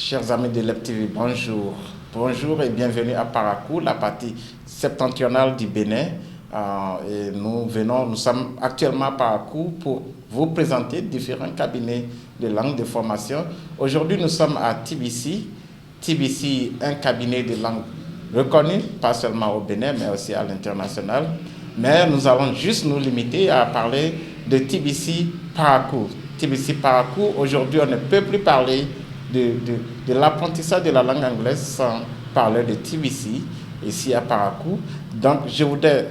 Chers amis de LEP-TV, bonjour. Bonjour et bienvenue à Parakou, la partie septentrionale du Bénin. Et nous sommes actuellement à Parakou pour vous présenter différents cabinets de langue de formation. Aujourd'hui, nous sommes à TBC. TBC, un cabinet de langue reconnu, pas seulement au Bénin, mais aussi à l'international. Mais nous allons juste nous limiter à parler de TBC Parakou. TBC Parakou, aujourd'hui, on ne peut plus parler de l'apprentissage de la langue anglaise sans parler de TBC ici à Parakou. Donc, je voudrais,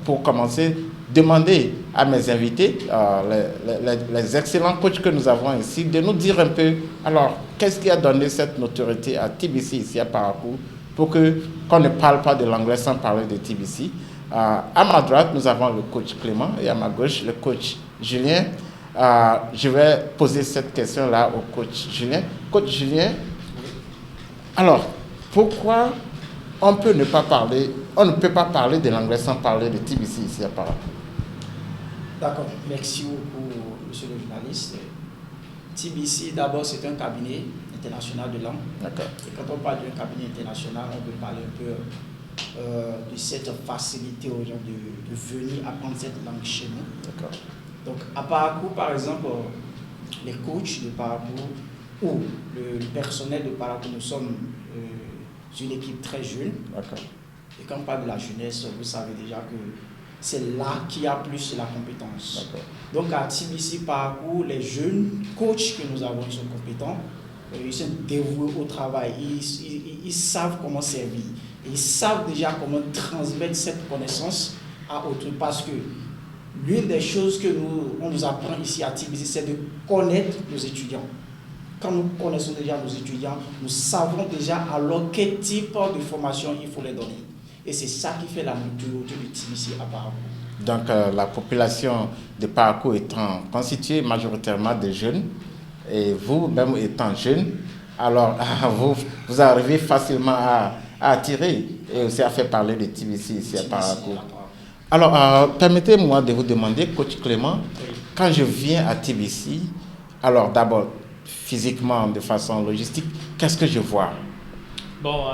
pour commencer, demander à mes invités, les excellents coachs que nous avons ici, de nous dire un peu, alors, qu'est-ce qui a donné cette notoriété à TBC ici à Parakou pour qu'on ne parle pas de l'anglais sans parler de TBC. À ma droite, nous avons le coach Clément et à ma gauche, le coach Julien. Je vais poser cette question-là au coach Julien. Coach Julien, alors, pourquoi on ne peut pas parler de l'anglais sans parler de TBC ici à Parakou? D'accord, merci beaucoup, monsieur le journaliste. TBC, d'abord, c'est un cabinet international de langue. D'accord. Et quand on parle d'un cabinet international, on peut parler un peu de cette facilité aux gens de venir apprendre cette langue chez nous. D'accord. Donc, à Parakou, par exemple, les coachs de Parakou ou le personnel de Parakou, nous sommes une équipe très jeune. D'accord. Et quand on parle de la jeunesse, vous savez déjà que c'est là qu'il y a plus la compétence. D'accord. Donc, à TBC Parakou, les jeunes coachs que nous avons, ils sont compétents, ils sont dévoués au travail, ils savent comment servir, ils savent déjà comment transmettre cette connaissance à autrui, parce que l'une des choses que on nous apprend ici à TBC, c'est de connaître nos étudiants. Quand nous connaissons déjà nos étudiants, nous savons déjà alors quel type de formation il faut les donner. Et c'est ça qui fait la notoriété de TBC à Parakou. Donc, la population de Parakou étant constituée majoritairement de jeunes, et vous-même étant jeune, alors vous arrivez facilement à attirer et aussi à faire parler de TBC ici à Parakou. Alors, permettez-moi de vous demander, coach Clément, quand je viens à TBC, alors d'abord, physiquement, de façon logistique, qu'est-ce que je vois? Bon,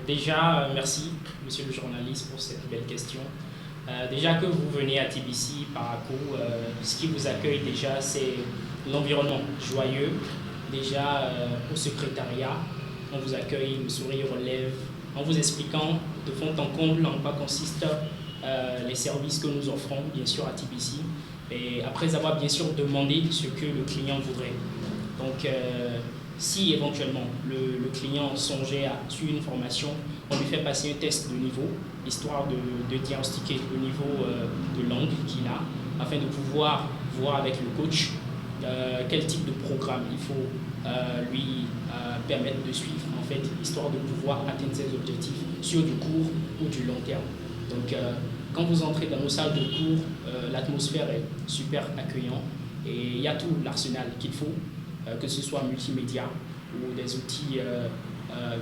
déjà, merci, monsieur le journaliste, pour cette belle question. Déjà que vous venez à TBC, Parakou, ce qui vous accueille déjà, c'est l'environnement joyeux. Déjà, au secrétariat, on vous accueille, le sourire aux lèvres, en vous expliquant de fond en comble en quoi consistent les services que nous offrons, bien sûr, à TBC. Et après avoir bien sûr demandé ce que le client voudrait. Donc, si éventuellement le client songeait à suivre une formation, on lui fait passer un test de niveau, histoire de diagnostiquer le niveau de langue qu'il a, afin de pouvoir voir avec le coach quel type de programme il faut lui permettre de suivre, en fait, histoire de pouvoir atteindre ses objectifs sur du court ou du long terme. Donc, quand vous entrez dans nos salles de cours, l'atmosphère est super accueillante et il y a tout l'arsenal qu'il faut, que ce soit multimédia ou des outils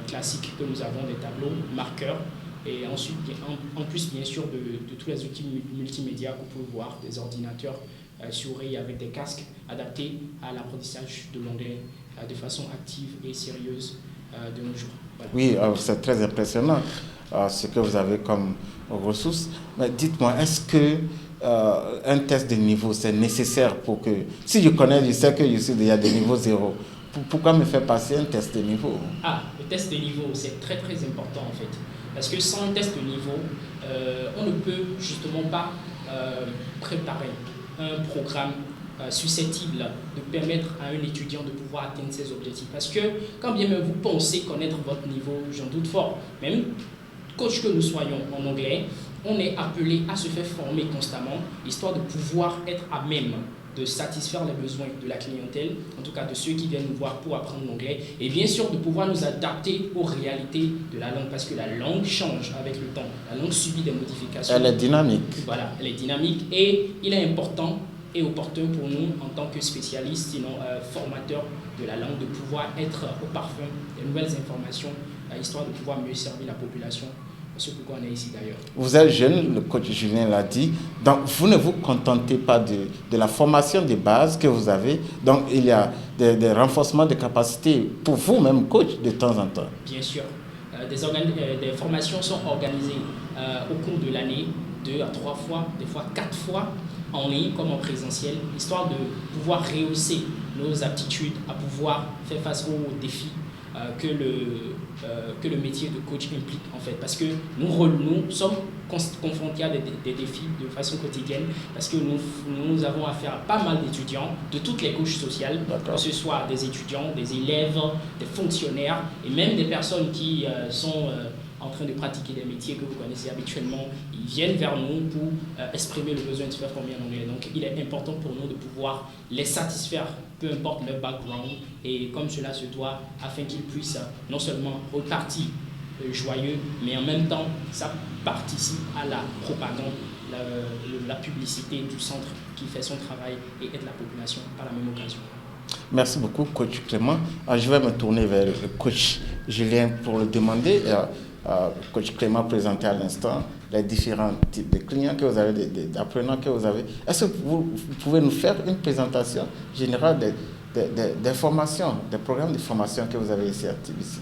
classiques que nous avons, des tableaux, marqueurs, et ensuite, en plus bien sûr de tous les outils multimédia que vous pouvez voir, des ordinateurs souris avec des casques adaptés à l'apprentissage de l'anglais de façon active et sérieuse de nos jours. Voilà. Oui, c'est très impressionnant ce que vous avez comme ressources. Mais dites-moi, est-ce que un test de niveau, c'est nécessaire pour que... Si je connais, je sais que je suis déjà de niveau 0. Pourquoi me faire passer un test de niveau? Le test de niveau, c'est très très important en fait. Parce que sans un test de niveau, on ne peut justement pas préparer un programme susceptible de permettre à un étudiant de pouvoir atteindre ses objectifs. Parce que quand bien même vous pensez connaître votre niveau, j'en doute fort, même coach que nous soyons en anglais, on est appelé à se faire former constamment, histoire de pouvoir être à même de satisfaire les besoins de la clientèle, en tout cas de ceux qui viennent nous voir pour apprendre l'anglais, et bien sûr de pouvoir nous adapter aux réalités de la langue, parce que la langue change avec le temps, la langue subit des modifications. Elle est dynamique. Voilà, elle est dynamique, et il est important et opportun pour nous, en tant que spécialistes, sinon formateurs de la langue, de pouvoir être au parfum des nouvelles informations, histoire de pouvoir mieux servir la population C'est pourquoi on est ici d'ailleurs. Vous êtes jeune, le coach Julien l'a dit, donc vous ne vous contentez pas de la formation de base que vous avez, donc il y a des renforcements de capacités pour vous-même, coach, de temps en temps. Bien sûr. Des formations sont organisées au cours de l'année, 2 à 3 fois, des fois 4 fois, en ligne comme en présentiel, histoire de pouvoir rehausser nos aptitudes à pouvoir faire face aux défis que le métier de coach implique en fait, parce que nous sommes confrontés à des défis de façon quotidienne, parce que nous avons affaire à pas mal d'étudiants de toutes les couches sociales, que ce soit des étudiants, des élèves, des fonctionnaires et même des personnes qui sont en train de pratiquer des métiers que vous connaissez habituellement. Ils viennent vers nous pour exprimer le besoin de se faire former en anglais. Donc il est important pour nous de pouvoir les satisfaire, peu importe leur background, et comme cela se doit, afin qu'ils puissent non seulement repartir joyeux, mais en même temps, ça participe à la propagande, la publicité du centre qui fait son travail et aide la population par la même occasion. Merci beaucoup, coach Clément. Je vais me tourner vers le coach Julien pour le demander. Coach Clément présentait à l'instant les différents types de clients que vous avez, d'apprenants que vous avez. Est-ce que vous pouvez nous faire une présentation générale des formations, des programmes de formation que vous avez ici à TBC?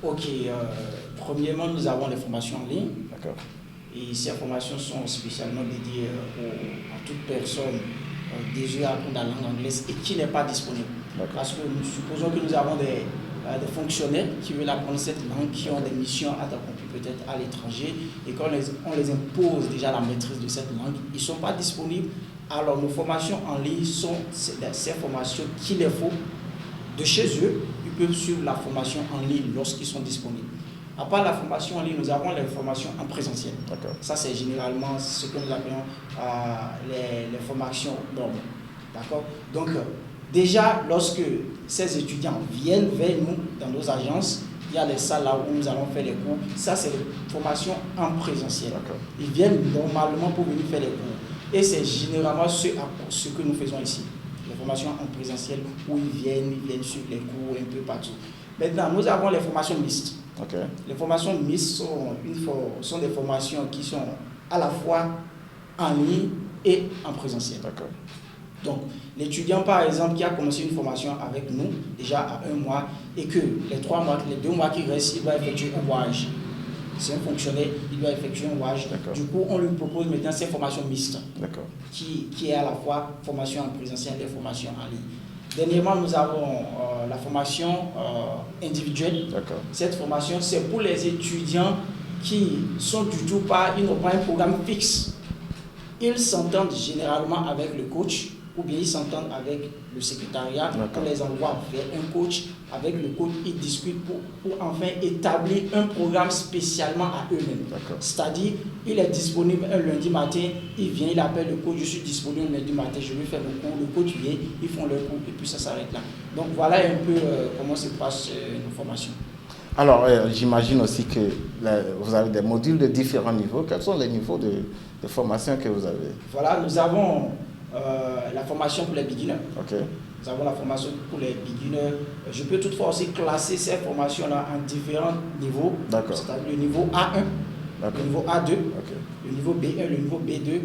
Ok, premièrement, nous avons les formations en ligne. D'accord. Et ces formations sont spécialement dédiées à toute personne désireux apprendre la langue anglaise et qui n'est pas disponible. Parce que nous supposons que nous avons des fonctionnaires qui veulent apprendre cette langue, qui ont des missions à accomplir peut-être à l'étranger, et quand on les impose déjà la maîtrise de cette langue, ils ne sont pas disponibles. Alors nos formations en ligne sont ces formations qu'il les faut de chez eux. Ils peuvent suivre la formation en ligne lorsqu'ils sont disponibles. À part la formation en ligne, nous avons les formations en présentiel. Ça, c'est généralement ce que nous appelons les formations normales. D'accord? Donc, déjà, lorsque ces étudiants viennent vers nous dans nos agences, il y a des salles là où nous allons faire les cours. Ça, c'est les formations en présentiel. Ils viennent normalement pour venir faire les cours. Et c'est généralement ce que nous faisons ici. Les formations en présentiel où ils viennent suivre les cours un peu partout. Maintenant, nous avons les formations mixtes. Les formations mixtes sont des formations qui sont à la fois en ligne et en présentiel. Donc, l'étudiant, par exemple, qui a commencé une formation avec nous, déjà à 1 mois, et que les 2 mois qui restent, il va effectuer un voyage. C'est un fonctionnaire, il doit effectuer un voyage. Du coup, on lui propose maintenant ces formations mixtes, qui est à la fois formation en présentiel et formation en ligne. Dernièrement, nous avons la formation individuelle. Cette formation, c'est pour les étudiants qui sont ils n'ont pas un programme fixe. Ils s'entendent généralement avec le coach, ou bien ils s'entendent avec le secrétariat. On les envoie vers un coach. Avec le coach, ils discutent pour enfin établir un programme spécialement à eux-mêmes. C'est-à-dire, il est disponible un lundi matin, il vient, il appelle le coach, je suis disponible un lundi matin, je vais faire le cours, le coach vient, ils font leur cours et puis ça s'arrête là. Donc voilà un peu comment se passe nos formations. Alors, j'imagine aussi que vous avez des modules de différents niveaux. Quels sont les niveaux de formation que vous avez? Voilà, nous avons la formation pour les beginners. Nous avons la formation pour les beginners. Je peux toutefois aussi classer ces formations-là en différents niveaux. C'est-à-dire le niveau A1, le niveau A2, le niveau B1, le niveau B2,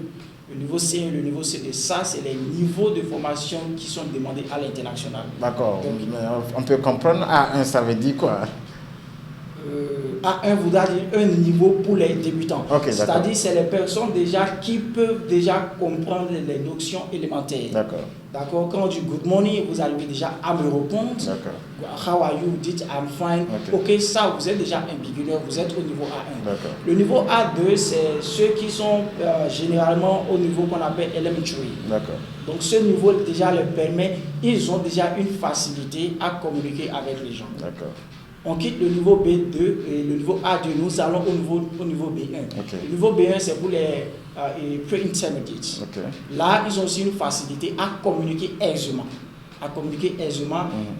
le niveau C1, le niveau C2. Ça, c'est les niveaux de formation qui sont demandés à l'international. D'accord. On peut comprendre A1, ça veut dire quoi? A1 voudra dire un niveau pour les débutants. C'est-à-dire c'est les personnes déjà qui peuvent déjà comprendre les notions élémentaires. D'accord. Quand on dit good morning, vous arrivez déjà à me répondre. How are you? Dites I'm fine. Ok, ça vous êtes déjà un beginner, vous êtes au niveau A1. Le niveau A2, c'est ceux qui sont généralement au niveau qu'on appelle elementary. Donc ce niveau déjà leur permet, ils ont déjà une facilité à communiquer avec les gens. On quitte le niveau B2 et le niveau A2, nous allons au niveau B1. Le niveau B1, c'est pour les pre-intermediates. Là, ils ont aussi une facilité à communiquer aisément.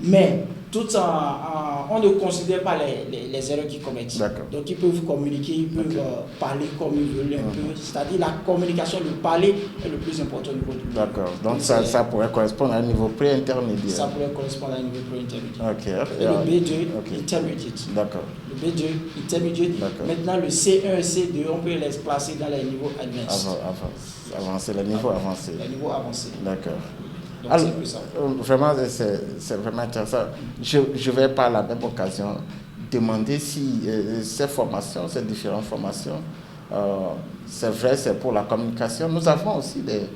Mais on ne considère pas les erreurs qu'ils commettent. Donc ils peuvent communiquer, ils peuvent parler comme ils veulent un peu. C'est-à-dire la communication, le parler est le plus important au niveau du niveau. D'accord. Donc ça pourrait correspondre à un niveau pré-intermédiaire. Ça pourrait correspondre à un niveau pré-intermédiaire. Ok. Et le B2, intermediate. D'accord. Le B2, intermediate. Maintenant le C1 et C2, on peut les placer dans les niveaux advanced. Avancer, le niveau avancé. Le niveau avancé. D'accord. Alors, vraiment, c'est vraiment intéressant. Je vais par la même occasion demander si ces formations, ces différentes formations, c'est vrai, c'est pour la communication. Nous avons aussi des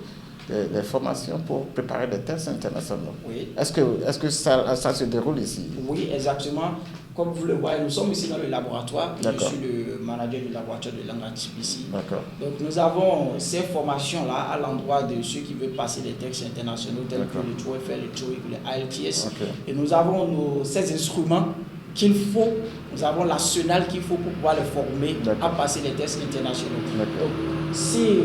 formations pour préparer des tests internationaux. Oui. Est-ce que ça se déroule ici? Oui, exactement. Comme vous le voyez, nous sommes ici dans le laboratoire. Je suis le manager du laboratoire de langue à TBC. Donc nous avons ces formations-là à l'endroit de ceux qui veulent passer des textes internationaux tels que le TOEFL, le TOEIC, le IELTS. Et nous avons ces instruments qu'il faut, nous avons l'arsenal qu'il faut pour pouvoir les former à passer les tests internationaux. Donc si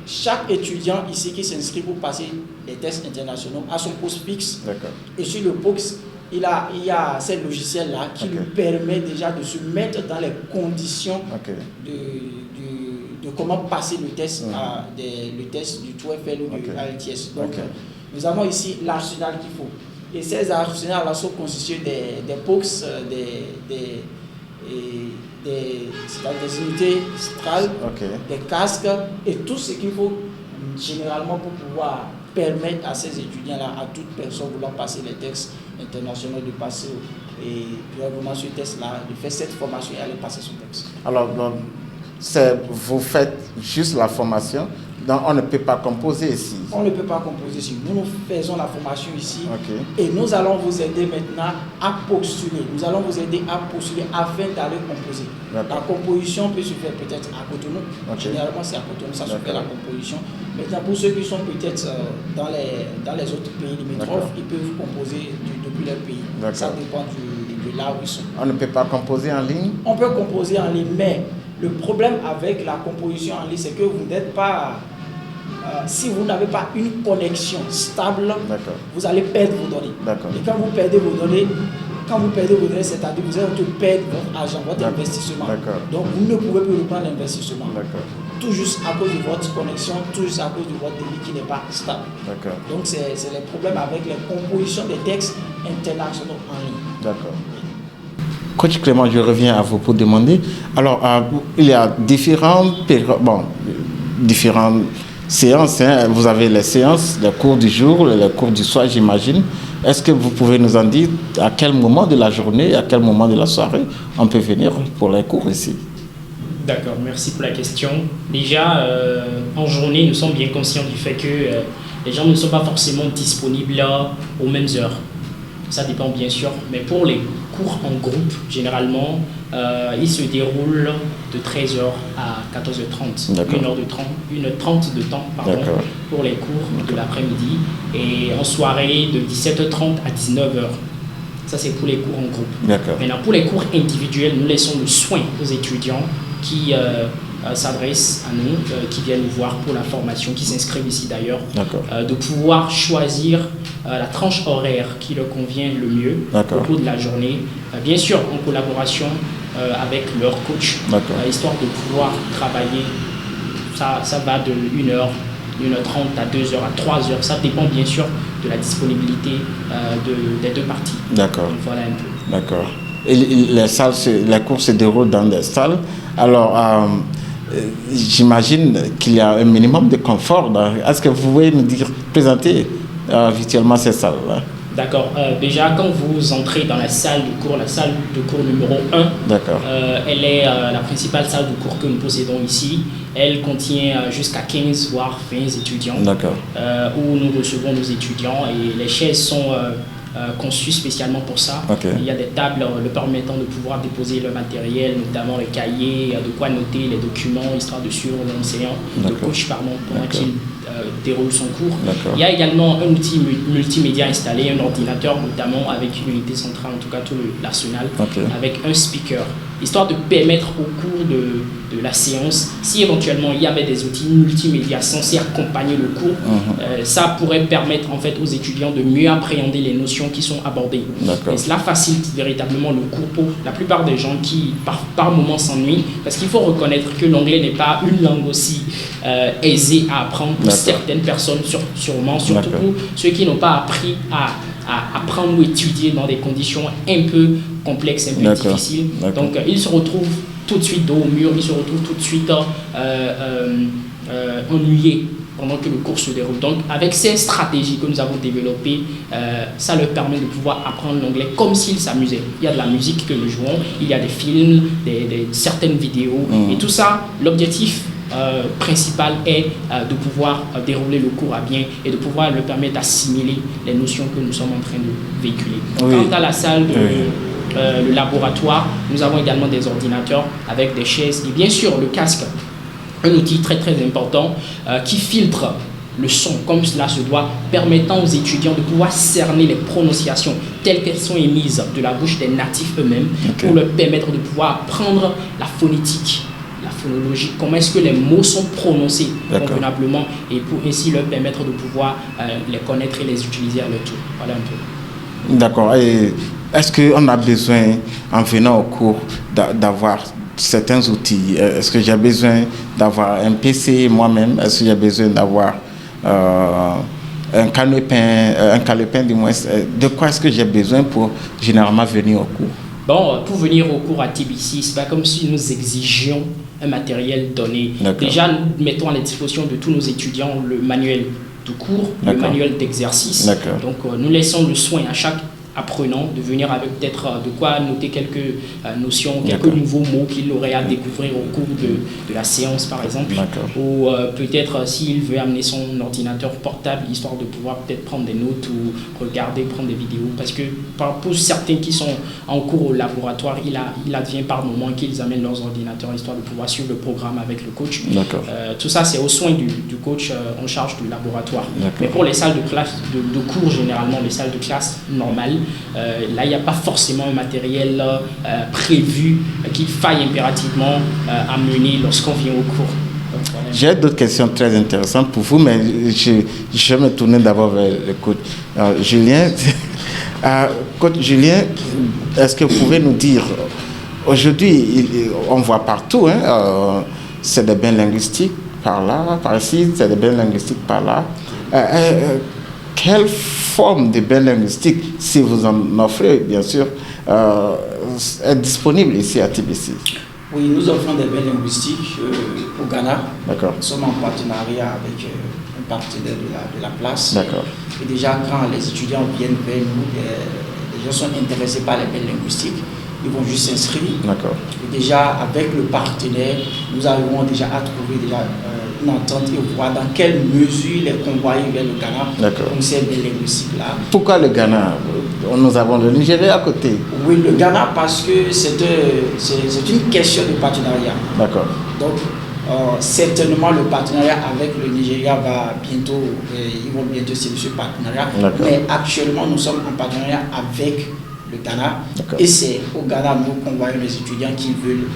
chaque étudiant ici qui s'inscrit pour passer les tests internationaux a son poste fixe. Et sur le poste, il y a ces logiciels-là qui lui permettent déjà de se mettre dans les conditions de comment passer le test, le test du TOEFL ou du IELTS. Donc, nous avons ici l'arsenal qu'il faut. Et ces arsenals-là sont constitués des box, des unités strales, des casques et tout ce qu'il faut généralement pour pouvoir permettre à ces étudiants-là, à toute personne voulant passer les textes internationaux, de passer et vraiment ce test-là, de faire cette formation et aller passer son texte. Alors, donc, vous faites juste la formation, donc on ne peut pas composer ici. On ne peut pas composer ici. Nous faisons la formation ici et nous allons vous aider maintenant à postuler. Nous allons vous aider à postuler afin d'aller composer. La composition peut se faire peut-être à Cotonou. Généralement, c'est à Cotonou, ça se fait la composition. Maintenant, pour ceux qui sont peut-être dans les autres pays limitrophes, ils peuvent composer depuis leur pays. Ça dépend de là où ils sont. On ne peut pas composer en ligne? On peut composer en ligne, mais le problème avec la composition en ligne, c'est que vous n'êtes pas... si vous n'avez pas une connexion stable, vous allez perdre vos données. Et quand vous perdez vos données, c'est-à-dire vous allez perdre votre argent, votre investissement. Donc vous ne pouvez plus reprendre l'investissement. Tout juste à cause de votre connexion, tout juste à cause de votre débit qui n'est pas stable. Donc c'est les problèmes avec les compositions des textes internationaux en ligne. Coach Clément, je reviens à vous pour demander. Alors, il y a différentes séances. Vous avez les séances, les cours du jour, les cours du soir, j'imagine. Est-ce que vous pouvez nous en dire à quel moment de la journée, à quel moment de la soirée on peut venir pour les cours ici? D'accord, merci pour la question. Déjà, en journée, nous sommes bien conscients du fait que les gens ne sont pas forcément disponibles aux mêmes heures. Ça dépend bien sûr, mais pour les cours en groupe, généralement, ils se déroulent de 13h à 14h30, 1h30 de temps pour les cours de l'après-midi, et en soirée de 17h30 à 19h. Ça, c'est pour les cours en groupe. Maintenant, pour les cours individuels, nous laissons le soin aux étudiants qui s'adressent à nous, qui viennent nous voir pour la formation, qui s'inscrivent ici d'ailleurs, de pouvoir choisir la tranche horaire qui leur convient le mieux au cours de la journée, bien sûr en collaboration avec leur coach, histoire de pouvoir travailler. Ça va de 1h, 1h30 à 2h, à 3h, ça dépend bien sûr de la disponibilité des deux parties. Voilà un peu. Et les cours se déroulent dans des salles. Alors, j'imagine qu'il y a un minimum de confort. Est-ce que vous pouvez nous présenter virtuellement ces salles-là? D'accord. Déjà, quand vous entrez dans la salle de cours numéro 1, elle est la principale salle de cours que nous possédons ici. Elle contient jusqu'à 15 voire 20 étudiants où nous recevons nos étudiants, et les chaises sont conçues spécialement pour ça. Il y a des tables le permettant de pouvoir déposer le matériel, notamment les cahiers, de quoi noter les documents, histoire de suivre l'enseignant, le coach pendant qu'il déroule son cours. Il y a également un outil multimédia installé, un ordinateur notamment, avec une unité centrale, en tout cas tout l'arsenal, avec un speaker histoire de permettre au cours de la séance, si éventuellement il y avait des outils multimédia censés accompagner le cours, ça pourrait permettre en fait aux étudiants de mieux appréhender les notions qui sont abordées. Et cela facilite véritablement le cours pour la plupart des gens qui par moments s'ennuient, parce qu'il faut reconnaître que l'anglais n'est pas une langue aussi aisée à apprendre pour certaines personnes, sûrement, surtout pour ceux qui n'ont pas appris à apprendre ou étudier dans des conditions un peu complexes, un peu difficiles. Donc, ils se retrouvent tout de suite dos au mur, ils se retrouvent tout de suite ennuyés pendant que le cours se déroule. Donc, avec ces stratégies que nous avons développées, ça leur permet de pouvoir apprendre l'anglais comme s'ils s'amusaient. Il y a de la musique que nous jouons, il y a des films, certaines vidéos, et tout ça, l'objectif principal est de pouvoir dérouler le cours à bien et de pouvoir leur permettre d'assimiler les notions que nous sommes en train de véhiculer. Quant à la salle le laboratoire, nous avons également des ordinateurs avec des chaises et bien sûr le casque, un outil très très important qui filtre le son comme cela se doit, permettant aux étudiants de pouvoir cerner les prononciations telles qu'elles sont émises de la bouche des natifs eux-mêmes pour leur permettre de pouvoir apprendre la phonétique, la phonologie, comment est-ce que les mots sont prononcés convenablement et pour ainsi leur permettre de pouvoir les connaître et les utiliser à leur tour. Voilà un peu. D'accord. Et est-ce qu'on a besoin, en venant au cours, d'avoir certains outils? Est-ce que j'ai besoin d'avoir un PC moi-même? Est-ce que j'ai besoin d'avoir un calepin du moins? De quoi est-ce que j'ai besoin pour généralement venir au cours? Bon, pour venir au cours à TBC, c'est pas comme si nous exigions un matériel donné. Déjà, nous mettons à la disposition de tous nos étudiants le manuel de cours, le manuel d'exercice. Donc, nous laissons le soin à chaque apprenant de venir avec peut-être de quoi noter quelques notions, quelques nouveaux mots qu'il aurait à découvrir au cours de la séance par exemple, ou peut-être s'il veut amener son ordinateur portable histoire de pouvoir peut-être prendre des notes ou regarder, prendre des vidéos, parce que pour certains qui sont en cours au laboratoire, il advient par moment qu'ils amènent leurs ordinateurs histoire de pouvoir suivre le programme avec le coach. Tout ça c'est au soin du coach en charge du laboratoire. Mais pour les salles de classe, de cours généralement, les salles de classe normales, là il n'y a pas forcément un matériel prévu qu'il faille impérativement amener lorsqu'on vient au cours. Voilà. J'ai d'autres questions très intéressantes pour vous, mais je vais me tourner d'abord vers le coach Julien. Coach Julien, est-ce que vous pouvez nous dire, aujourd'hui on voit partout, c'est des bains linguistiques par là, par ici, c'est des bains linguistiques par là. Quelle forme de bain linguistique, si vous en offrez, bien sûr, est disponible ici à TBC? Oui, nous offrons des bains linguistiques au Ghana. Nous sommes en partenariat avec un partenaire de la place. Et déjà, quand les étudiants viennent vers nous, les gens sont intéressés par les bains linguistiques. Ils vont juste s'inscrire. Et déjà, avec le partenaire, nous arrivons déjà à trouver une entente et voir dans quelle mesure les convoyer vers le Ghana comme ces bains linguistiques-là. Pourquoi le Ghana? Nous avons le Nigeria à côté. Oui, le Ghana parce que c'est une question de partenariat. Donc, certainement le partenariat avec le Nigeria va bientôt, ils vont bientôt signer ce partenariat. Mais actuellement, nous sommes en partenariat avec le Ghana. Et c'est au Ghana qu'on voit les étudiants qui veulent,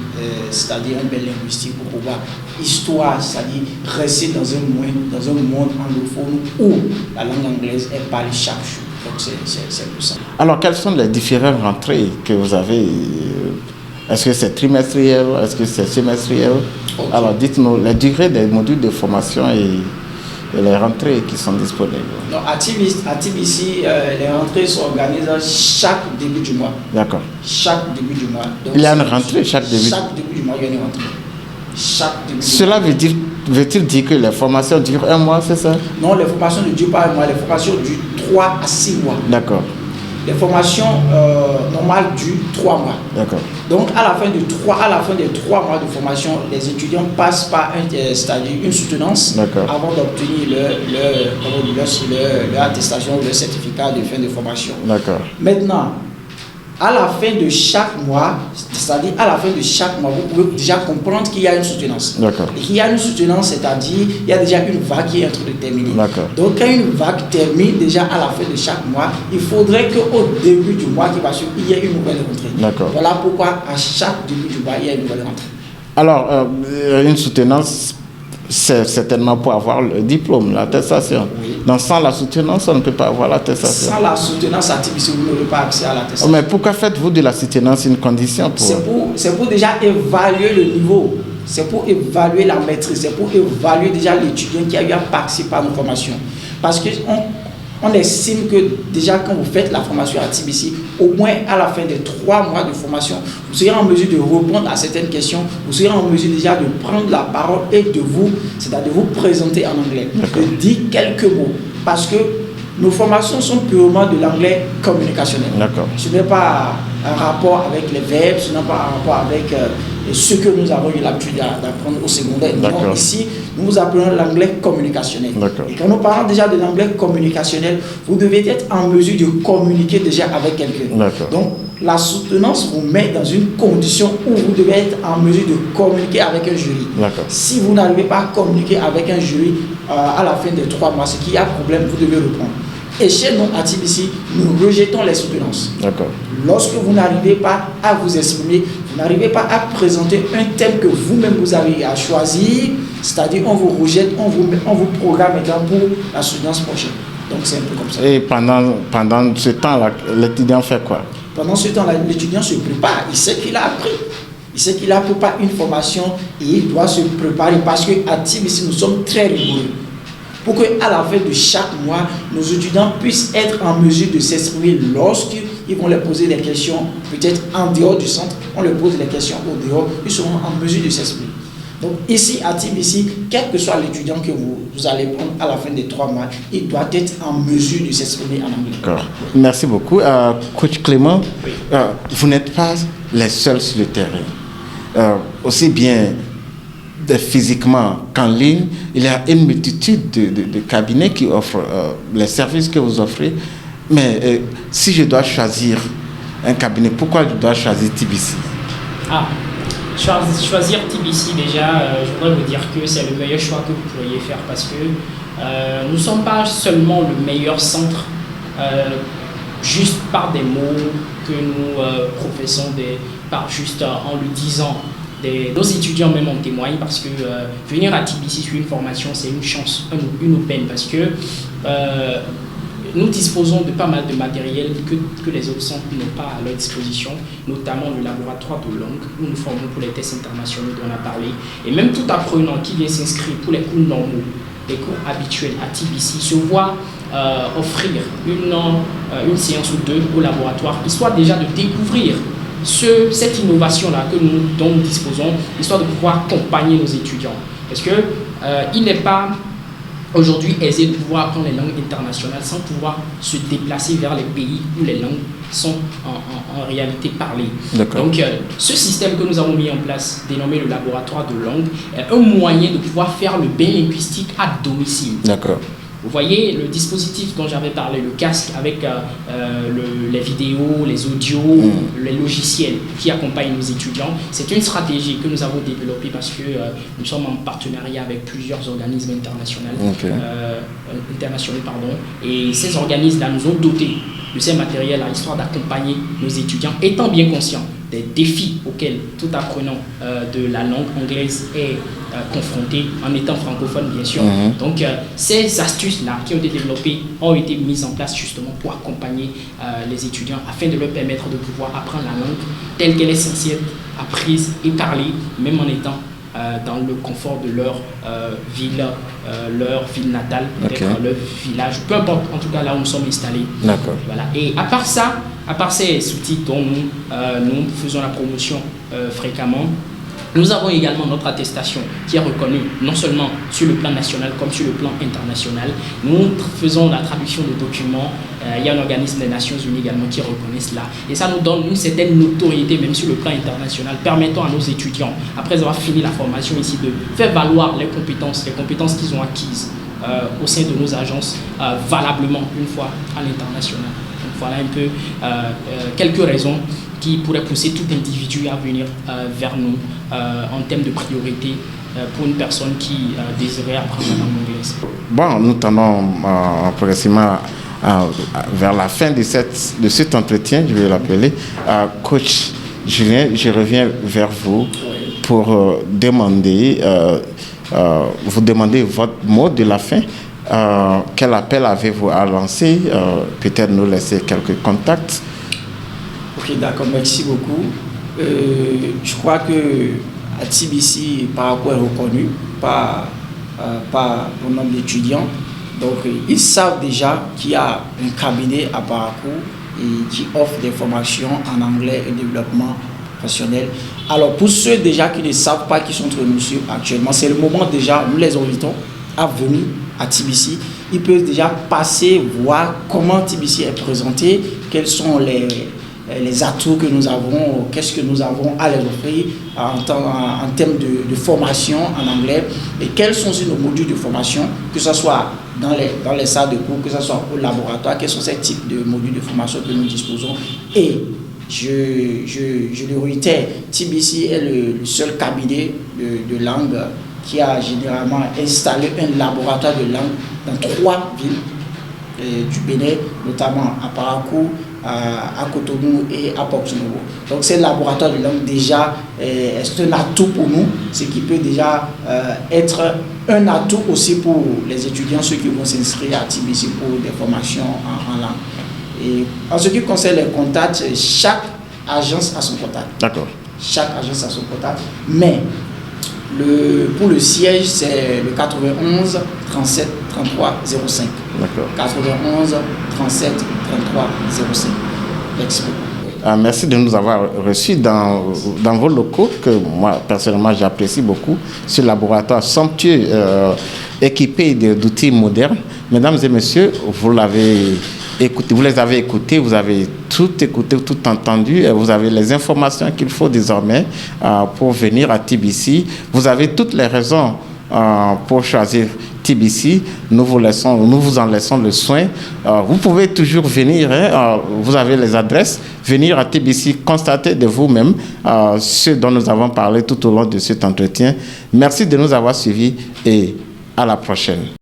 c'est-à-dire un bain linguistique pour pouvoir histoire, c'est-à-dire rester dans un monde anglophone où la langue anglaise est parlée chaque jour. Donc c'est pour ça. Alors quelles sont les différentes rentrées que vous avez? Est-ce que c'est trimestriel? Est-ce que c'est semestriel? Alors dites-nous les durées des modules de formation et les rentrées qui sont disponibles. Non, à TBC, les rentrées sont organisées chaque début du mois. Chaque début du mois. Donc, il y a une rentrée chaque début du mois, il y a une rentrée. Cela veut-il dire que les formations durent un mois, c'est ça? Non, les formations ne durent pas un mois, les formations durent 3 à 6 mois. Les formations normales durent 3 mois. Donc à la fin des 3 mois de formation, les étudiants passent par c'est-à-dire une soutenance avant d'obtenir leur attestation ou leur certificat de fin de formation. Maintenant, à la fin de chaque mois, c'est-à-dire à la fin de chaque mois, vous pouvez déjà comprendre qu'il y a une soutenance. D'accord. Et qu'il y a une soutenance, c'est-à-dire il y a déjà une vague qui est en train de terminer. D'accord. Donc quand une vague termine déjà à la fin de chaque mois, il faudrait qu'au début du mois qui va suivre, il y ait une nouvelle rentrée. D'accord. Voilà pourquoi à chaque début du mois, il y a une nouvelle rentrée. Alors, une soutenance, c'est certainement pour avoir le diplôme, l'attestation. Oui. Donc, sans la soutenance, on ne peut pas avoir l'attestation. Sans la soutenance à TBC, vous n'aurez pas accès à l'attestation. Mais pourquoi faites-vous de la soutenance une condition pour... C'est pour déjà évaluer le niveau. C'est pour évaluer la maîtrise. C'est pour évaluer déjà l'étudiant qui a eu à participer à nos formations. Parce qu'on estime que déjà quand vous faites la formation à TBC, au moins à la fin des 3 mois de formation, vous serez en mesure de répondre à certaines questions, vous serez en mesure déjà de prendre la parole et de c'est-à-dire vous présenter en anglais, de dire quelques mots. Parce que nos formations sont purement de l'anglais communicationnel. D'accord. Ce n'est pas un rapport avec les verbes, ce n'est pas un rapport avec ce que nous avons eu l'habitude d'apprendre au secondaire. Donc ici, nous apprenons l'anglais communicationnel. Et quand nous parlons déjà de l'anglais communicationnel, vous devez être en mesure de communiquer déjà avec quelqu'un. Donc la soutenance vous met dans une condition où vous devez être en mesure de communiquer avec un jury. Si vous n'arrivez pas à communiquer avec un jury à la fin des 3 mois, ce qui a problème, vous devez reprendre. Et chez nous, à TBC, nous rejetons les soutenances. Lorsque vous n'arrivez pas à vous exprimer, vous n'arrivez pas à présenter un thème que vous-même vous avez à choisir, c'est-à-dire on vous rejette, on vous programme maintenant pour la soutenance prochaine. Donc c'est un peu comme ça. Et pendant ce temps-là, l'étudiant fait quoi? Pendant ce temps-là, l'étudiant se prépare, il sait qu'il a appris. Il sait qu'il a préparé une formation et il doit se préparer parce qu'à TBC, nous sommes très rigoureux. Pour qu'à la fin de chaque mois, nos étudiants puissent être en mesure de s'exprimer lorsqu'ils vont leur poser des questions, peut-être en dehors du centre, on leur pose des questions au dehors, ils seront en mesure de s'exprimer. Donc ici à TBC, quel que soit l'étudiant que vous allez prendre à la fin des 3 mois, il doit être en mesure de s'exprimer en anglais. D'accord. Merci beaucoup. Coach Clément, vous n'êtes pas les seuls sur le terrain. Aussi bien physiquement qu'en ligne, il y a une multitude de cabinets qui offrent les services que vous offrez. Mais si je dois choisir un cabinet, pourquoi je dois choisir TBC? Choisir TBC, déjà, je voudrais vous dire que c'est le meilleur choix que vous pourriez faire parce que nous ne sommes pas seulement le meilleur centre juste par des mots que nous professons, par juste en le disant. Nos étudiants même en témoignent parce que venir à TBC sur une formation, c'est une chance, une aubaine parce que nous disposons de pas mal de matériel que les autres centres n'ont pas à leur disposition, notamment le laboratoire de langue où nous formons pour les tests internationaux dont on a parlé. Et même tout apprenant qui vient s'inscrire pour les cours normaux, les cours habituels à TBC, se voit offrir une séance ou 2 au laboratoire, histoire déjà de découvrir cette innovation-là dont nous disposons, histoire de pouvoir accompagner nos étudiants. Parce que il n'est pas aujourd'hui aisé de pouvoir apprendre les langues internationales sans pouvoir se déplacer vers les pays où les langues sont en réalité parlées. Donc ce système que nous avons mis en place, dénommé le laboratoire de langue, est un moyen de pouvoir faire le bain linguistique à domicile. Vous voyez le dispositif dont j'avais parlé, le casque avec les vidéos, les audios, les logiciels qui accompagnent nos étudiants. C'est une stratégie que nous avons développée parce que nous sommes en partenariat avec plusieurs organismes internationaux. Et ces organismes-là nous ont dotés de ces matériels à histoire d'accompagner nos étudiants, étant bien conscients des défis auxquels tout apprenant de la langue anglaise est confronté en étant francophone bien sûr. Donc ces astuces-là qui ont été développées ont été mises en place justement pour accompagner les étudiants afin de leur permettre de pouvoir apprendre la langue telle qu'elle est censée être apprise et parlée, même en étant dans le confort de leur ville natale, peut-être leur village, peu importe en tout cas là où nous sommes installés. Voilà. Et à part ces outils dont nous faisons la promotion fréquemment, nous avons également notre attestation qui est reconnue non seulement sur le plan national comme sur le plan international. Nous faisons la traduction de documents. Il y a un organisme des Nations Unies également qui reconnaît cela. Et ça nous donne une certaine notoriété même sur le plan international, permettant à nos étudiants, après avoir fini la formation ici, de faire valoir les compétences qu'ils ont acquises au sein de nos agences valablement une fois à l'international. voilà un peu quelques raisons qui pourraient pousser tout individu à venir vers nous en termes de priorité pour une personne qui désirait apprendre la langue anglaise. Bon, nous tendons progressivement vers la fin de cet entretien, je vais l'appeler. Coach Julien, je reviens vers vous pour vous demander votre mot de la fin. Quel appel avez-vous à lancer? Peut-être nous laisser quelques contacts. Ok, d'accord, merci beaucoup. Je crois que à TBC, Parakou est reconnu par le nombre d'étudiants. Donc, ils savent déjà qu'il y a un cabinet à Parakou et qui offre des formations en anglais et développement professionnel. Alors, pour ceux déjà qui ne savent pas qui sont entre nous actuellement, c'est le moment déjà, nous les invitons à venir à TBC. Ils peuvent déjà passer, voir comment TBC est présenté, quels sont les atouts que nous avons, qu'est-ce que nous avons à les offrir en termes de formation en anglais et quels sont aussi nos modules de formation, que ce soit dans les salles de cours, que ce soit au laboratoire, quels sont ces types de modules de formation que nous disposons. Et je le réitère, TBC est le seul cabinet de langue qui a généralement installé un laboratoire de langue dans 3 villes du Bénin, notamment à Parakou, à Cotonou et à Porto-Novo. Donc ces laboratoires de langue déjà est un atout pour nous, ce qui peut déjà être un atout aussi pour les étudiants, ceux qui vont s'inscrire à TBC pour des formations en langue. Et en ce qui concerne les contacts, chaque agence a son contact. D'accord. Chaque agence a son contact, mais pour le siège, c'est le 91 37 33 05. D'accord. 91 37 33 05. Merci beaucoup. Merci de nous avoir reçus dans vos locaux, que moi, personnellement, j'apprécie beaucoup. Ce laboratoire somptueux, équipé d'outils modernes. Mesdames et messieurs, vous les avez écoutés, vous avez tout écouté, tout entendu. Vous avez les informations qu'il faut désormais pour venir à TBC. Vous avez toutes les raisons pour choisir TBC. Nous vous en laissons le soin. Vous pouvez toujours venir, vous avez les adresses, venir à TBC, constater de vous-même ce dont nous avons parlé tout au long de cet entretien. Merci de nous avoir suivis et à la prochaine.